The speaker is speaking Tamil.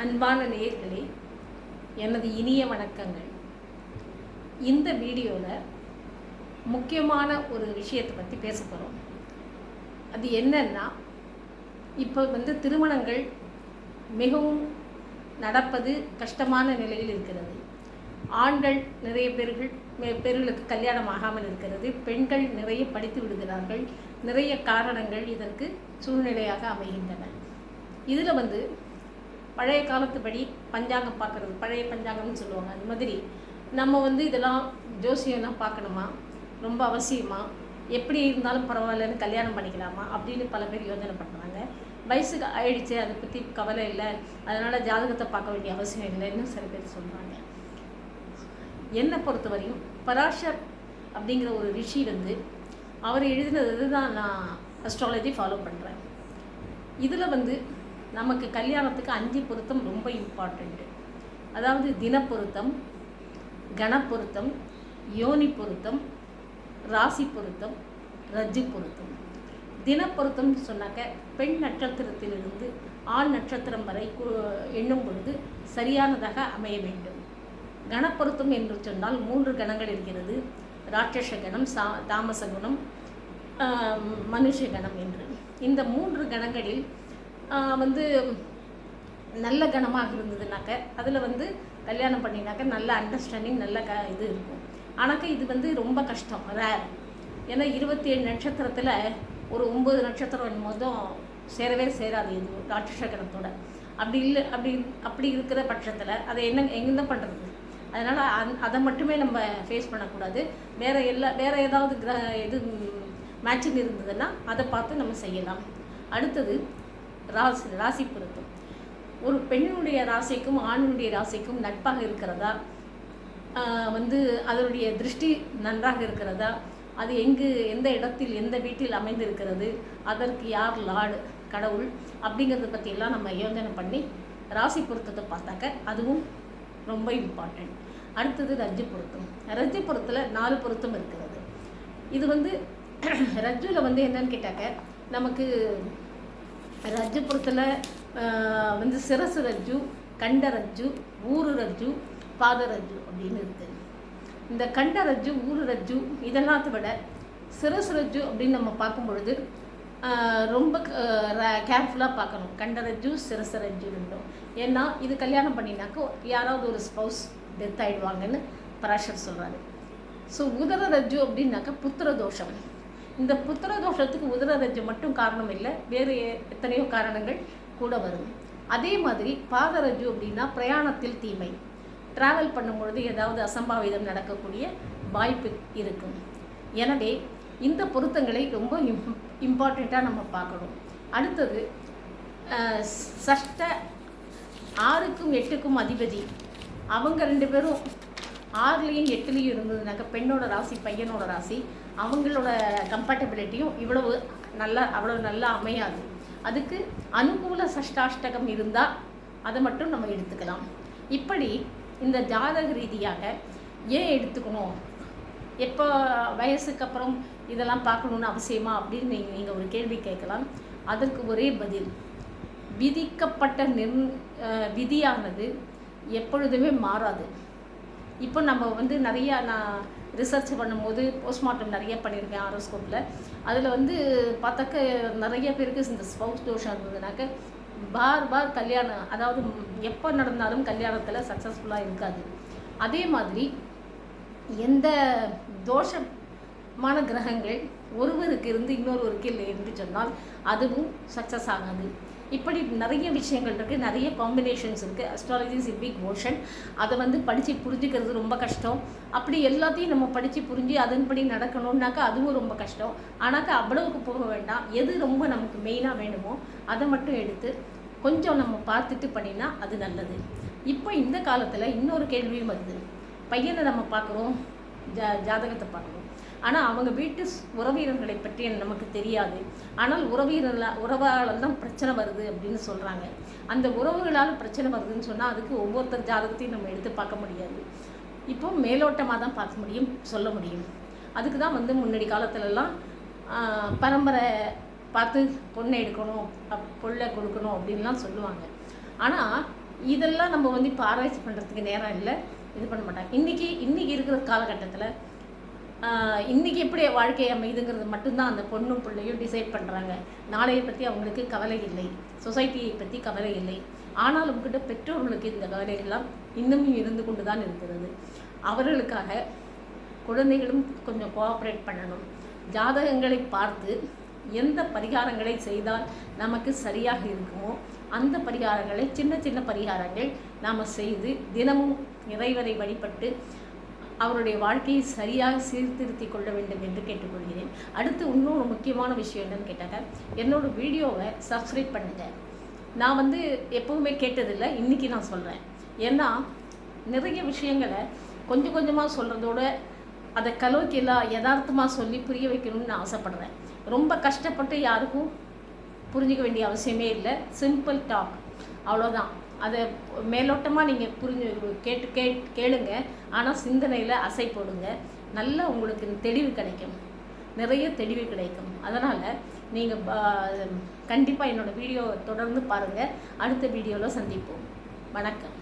அன்பான நேயர்களே, எனது இனிய வணக்கங்கள். இந்த வீடியோவில் முக்கியமான ஒரு விஷயத்தை பற்றி பேச போகிறோம். அது என்னன்னா, இப்போ திருமணங்கள் மிகவும் நடப்பது கஷ்டமான நிலையில் இருக்கிறது. ஆண்கள் நிறைய பேர்களுக்கு கல்யாணம் ஆகாமல் இருக்கிறது. பெண்கள் நிறைய படித்து விடுகிறார்கள். நிறைய காரணங்கள் இதற்கு சூழ்நிலையாக அமைகின்றன. இதில் பழைய காலத்துப்படி பஞ்சாங்கம் பார்க்குறது, பழைய பஞ்சாங்கம்னு சொல்லுவாங்க. அது மாதிரி நம்ம இதெல்லாம் ஜோசியம்லாம் பார்க்கணுமா, ரொம்ப அவசியமா, எப்படி இருந்தாலும் பரவாயில்லன்னு கல்யாணம் பண்ணிக்கலாமா அப்படின்னு பல பேர் யோசனை பண்ணுறாங்க. வயசுக்கு ஆயிடுச்சு, அதை பற்றி கவலை இல்லை, அதனால் ஜாதகத்தை பார்க்க வேண்டிய அவசியம் இல்லைன்னு சில பேர் சொல்கிறாங்க. என்னை பொறுத்தவரையும் பராஷர் அப்படிங்கிற ஒரு ரிஷி அவர் எழுதினது தான் நான் அஸ்ட்ராலஜி ஃபாலோ பண்ணுறேன். இதில் நமக்கு கல்யாணத்துக்கு 5 பொருத்தம் ரொம்ப இம்பார்ட்டண்ட்டு. அதாவது தினப்பொருத்தம், கணப்பொருத்தம், யோனி பொருத்தம், ராசி பொருத்தம், ரஜ்ஜு பொருத்தம். தினப்பொருத்தம்னு சொன்னாக்க பெண் நட்சத்திரத்திலிருந்து ஆண் நட்சத்திரம் வரை எண்ணும் பொழுது சரியானதாக அமைய வேண்டும். கணப்பொருத்தம் என்று சொன்னால் 3 கணங்கள் இருக்கிறது. ராட்சச கணம், தாமச குணம், மனுஷ கணம் என்று. இந்த 3 கணங்களில் நல்ல கணமாக இருந்ததுனாக்க அதில் கல்யாணம் பண்ணினாக்க நல்ல அண்டர்ஸ்டாண்டிங், நல்ல இது இருக்கும். ஆனாக்க இது ரொம்ப கஷ்டம், ரேர். ஏன்னா 27 நட்சத்திரத்தில் ஒரு 9 நட்சத்திரம் மொத்தம் சேரவே சேராது இது ராட்சச கணத்தோட. அப்படி இருக்கிற பட்சத்தில் அதை என்ன பண்ணுறது? அதனால் அதை மட்டுமே நம்ம ஃபேஸ் பண்ணக்கூடாது. வேறு ஏதாவது இது மேட்சிங் இருந்ததுன்னா அதை பார்த்து நம்ம செய்யலாம். அடுத்தது ராசி பொருத்தம். ஒரு பெண்ணுடைய ராசிக்கும் ஆணுடைய ராசிக்கும் நட்பாக இருக்கிறதா, அதனுடைய திருஷ்டி நன்றாக இருக்கிறதா, அது எந்த இடத்தில் எந்த வீட்டில் அமைந்திருக்கிறது, அதற்கு யார் லார்டு கடவுள் அப்படிங்கிறத பற்றியெல்லாம் நம்ம யோசனை பண்ணி ராசி பொருத்தத்தை பார்த்தாக்க அதுவும் ரொம்ப இம்பார்ட்டண்ட். அடுத்தது ரஜ்ஜு பொருத்தம். ரஜ்ஜு பொருத்தத்தில் 4 பொருத்தம் இருக்கிறது. இது ரஜ்ஜுவில் என்னன்னு கேட்டாக்க நமக்கு ரஜ்ஜு பொருத்தத்தில் சிரசு ரஜ்ஜு, கண்ட ரஜ்ஜு, ஊரு ரஜ்ஜு, பாத ரஜ்ஜு அப்படின்னு இருக்குது. இந்த கண்ட ரஜ்ஜு, ஊரு ரஜ்ஜு இதெல்லாத்தை விட சிரசு ரஜ்ஜு அப்படின்னு நம்ம பார்க்கும் பொழுது ரொம்ப கேர்ஃபுல்லாக பார்க்கணும். கண்ட ரஜ்ஜு, சிரச ரஜ்ஜு ரெண்டும். ஏன்னா இது கல்யாணம் பண்ணினாக்க யாராவது ஒரு ஸ்பௌஸ் டெத் ஆகிடுவாங்கன்னு பராஷர் சொல்கிறாரு. ஸோ உதர ரஜ்ஜு அப்படின்னாக்கா புத்திர தோஷம். இந்த புத்திர தோஷத்துக்கு உதர ரஜ்ஜு மட்டும் காரணம் இல்லை, வேறு எத்தனையோ காரணங்கள் கூட வரும். அதே மாதிரி பாத ரஜ்ஜு அப்படின்னா பிரயாணத்தில் தீமை, ட்ராவல் பண்ணும்பொழுது ஏதாவது அசம்பாவிதம் நடக்கக்கூடிய வாய்ப்பு இருக்கும். எனவே இந்த பொருத்தங்களை ரொம்ப இம்பார்ட்டண்ட்டாக நம்ம பார்க்கணும். அடுத்தது சஷ்ட 6க்கும் 8க்கும் அதிபதி. அவங்க 2 பேரும் 6லையும் 8லையும் இருந்ததுனாக்க பெண்ணோட ராசி பையனோட ராசி, அவங்களோட கம்பேட்டபிலிட்டியும் அவ்வளோ நல்லா அமையாது. அதுக்கு அனுகூல சஷ்டாஷ்டகம் இருந்தால் அதை மட்டும் நம்ம எடுத்துக்கலாம். இப்படி இந்த ஜாதக ரீதியாக ஏன் எடுத்துக்கணும், எப்போ வயசுக்கு அப்புறம் இதெல்லாம் பார்க்கணுன்னு அவசியமா அப்படின்னு நீங்கள் ஒரு கேள்வி கேட்கலாம். அதற்கு ஒரே பதில், விதிக்கப்பட்ட விதியானது எப்பொழுதுமே மாறாது. இப்போ நம்ம நிறையா நான் ரிசர்ச் பண்ணும்போது போஸ்ட்மார்ட்டம் நிறைய பண்ணியிருக்கேன் ஆரோஸ்கோப்பில். அதில் பார்த்தாக்க நிறைய பேருக்கு இந்த ஸ்பௌஸ் தோஷம் இருந்ததுனாக்க பார் கல்யாணம், அதாவது எப்போ நடந்தாலும் கல்யாணத்தில் சக்ஸஸ்ஃபுல்லாக இருக்காது. அதே மாதிரி எந்த தோஷமான கிரகங்கள் ஒருவருக்கு இருந்து இன்னொருவருக்கு இல்லை என்று சொன்னால் அதுவும் சக்ஸஸ் ஆகாது. இப்படி நிறைய விஷயங்கள் இருக்குது, நிறைய காம்பினேஷன்ஸ் இருக்குது. Astrology is a big ocean. அதை படித்து புரிஞ்சுக்கிறது ரொம்ப கஷ்டம். அப்படி எல்லாத்தையும் நம்ம படித்து புரிஞ்சு அதன்படி நடக்கணுன்னாக்கா அதுவும் ரொம்ப கஷ்டம். ஆனாக்கா அவ்வளவுக்கு போக வேண்டாம். எது ரொம்ப நமக்கு மெயினாக வேணுமோ அதை மட்டும் எடுத்து கொஞ்சம் நம்ம பார்த்துட்டு பண்ணினா அது நல்லது. இப்போ இந்த காலத்தில் இன்னொரு கேள்வியும் வருது. பையனை நம்ம பார்க்குறோம், ஜாதகத்தை பார்க்குறோம், ஆனால் அவங்க வீட்டு உறவினர்களை பற்றி நமக்கு தெரியாது. ஆனால் உறவால் தான் பிரச்சனை வருது அப்படின்னு சொல்கிறாங்க. அந்த உறவுகளால் பிரச்சனை வருதுன்னு சொன்னால் அதுக்கு ஒவ்வொருத்தர் ஜாதகத்தையும் நம்ம எடுத்து பார்க்க முடியாது. இப்போ மேலோட்டமாக தான் பார்க்க முடியும், சொல்ல முடியும். அதுக்கு தான் முன்னாடி காலத்துலலாம் பரம்பரை பார்த்து பொண்ணை எடுக்கணும், பொண்ணை கொடுக்கணும் அப்படின்லாம் சொல்லுவாங்க. ஆனால் இதெல்லாம் நம்ம வந்து இப்போ ஆராய்ச்சி பண்ணுறதுக்கு நேரம் இல்லை, இது பண்ண மாட்டாங்க. இன்றைக்கி இருக்கிற காலகட்டத்தில் இன்றைக்கி எப்படி வாழ்க்கை அமைதுங்கிறது மட்டும்தான் அந்த பொண்ணும் பிள்ளையும் டிசைட் பண்ணுறாங்க. நாளையை பற்றி அவங்களுக்கு கவலை இல்லை, சொசைட்டியை பற்றி கவலை இல்லை. ஆனாலும் கூட பெற்றோர்களுக்கு இந்த கவலைகள்லாம் இன்னமும் இருந்து கொண்டு தான் இருக்கிறது. அவர்களுக்காக குழந்தைகளும் கொஞ்சம் கோஆப்ரேட் பண்ணணும். ஜாதகங்களை பார்த்து எந்த பரிகாரங்களை செய்தால் நமக்கு சரியாக இருக்குமோ அந்த பரிகாரங்களை, சின்ன சின்ன பரிகாரங்கள் நாம் செய்து தினமும் இறைவரை வழிபட்டு அவருடைய வாழ்க்கையை சரியாக சீர்திருத்தி கொள்ள வேண்டும் என்று கேட்டுக்கொள்கிறேன். அடுத்து இன்னொரு முக்கியமான விஷயம் என்னன்னு கேட்டாக்க, என்னோடய வீடியோவை சப்ஸ்கிரைப் பண்ணுங்கள். நான் வந்து எப்போவுமே கேட்டதில்லை, இன்றைக்கி நான் சொல்கிறேன். ஏன்னா நிறைய விஷயங்களை கொஞ்சம் கொஞ்சமாக சொல்கிறதோட அதை கலோக்கியெல்லாம் யதார்த்தமாக சொல்லி புரிய வைக்கணும்னு நான் ஆசைப்படுறேன். ரொம்ப கஷ்டப்பட்டு யாருக்கும் புரிஞ்சிக்க வேண்டிய அவசியமே இல்லை. சிம்பிள் டாக், அவ்வளோதான். அதை மேலோட்டமாக நீங்கள் கேளுங்க. ஆனால் சிந்தனையில் அசை போடுங்க. நல்லா உங்களுக்கு தெளிவு கிடைக்கும், நிறைய தெளிவு கிடைக்கும். அதனால் நீங்கள் கண்டிப்பாக என்னோடய வீடியோவை தொடர்ந்து பாருங்கள். அடுத்த வீடியோவில் சந்திப்போம். வணக்கம்.